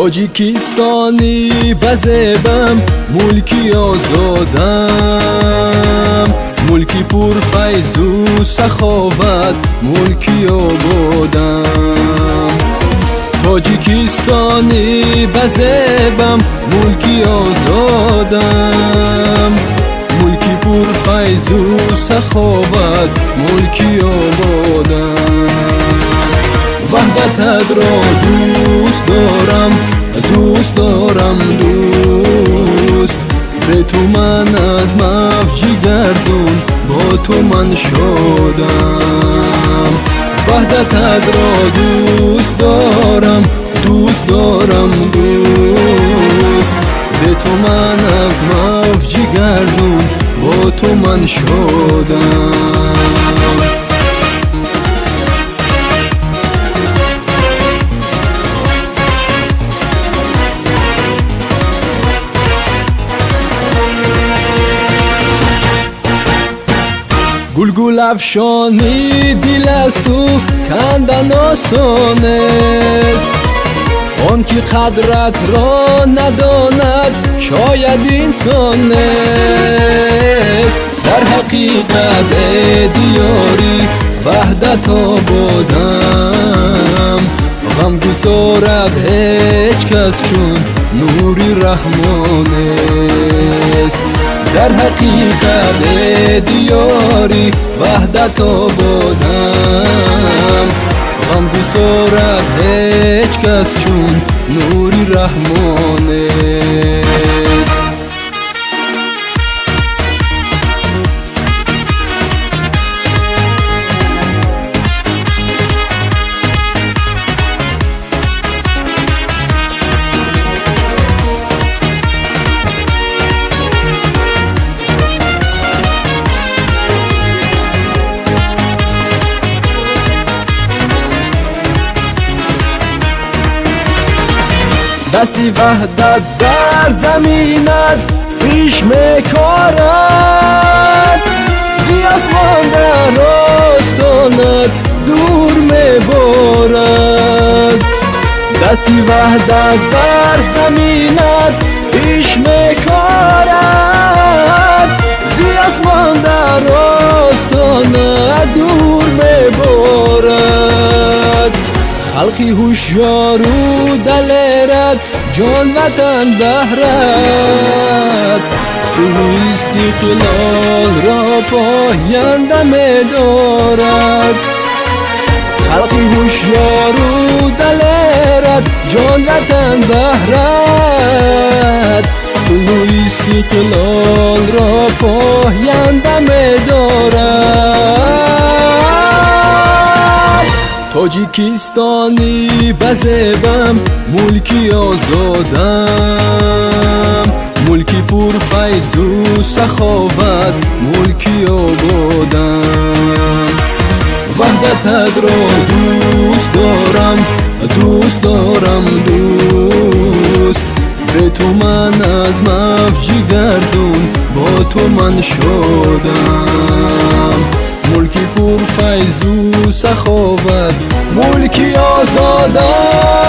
تاجیکستانی بزبم، ملکی آزادم، ملکی پر فیض و سخاوت، ملکی آبادم. تاجیکستانی بزبم، ملکی آزادم، ملکی پر فیض و سخاوت، ملکی آبادم. وحدت را دوست دارم، دوست دارم دوست، به تو من از مفجی گردون، با تو من شدم. وحدت را دوست دارم، دوست دارم دوست، به تو من از مفجی گردون، با تو من شدم. گلگل افشانی دل از تو کندن آسان است، آن که قدرت را نداند شاید انسان است. در حقیقت دیاری وحدت آبادم، غم گسارد هیچ کس چون نوری رحمان است. در حقیقت دیاری وحدت آبادم، غم گسارد هیچ کس چون نوری رحمان است. دستی وحدت در زمینت پیش میکارد، بی آسمان در آستانت دور میبارد. دستی وحدت در زمینت پیش میکارد، بی آسمان در آستانت دور میبارد. خلقی هوشیار و دلیرت، جان وطن بهرت، صلح استقلال را پاینده می‌دارد. خلقی هوشیار و دلیرت، جان وطن بهرت، صلح استقلال را پاینده می‌دارد. تاجیکستانی بزبم، ملکی آزادم، ملکی پر فیض و سخاوت، ملکی آبادم. وحدت را دوست دارم، دوست دارم دوست، به تو من از مفجی گردون، با تو من شدم. ملکی پر فیض و سخاوت، ملکی آزادم.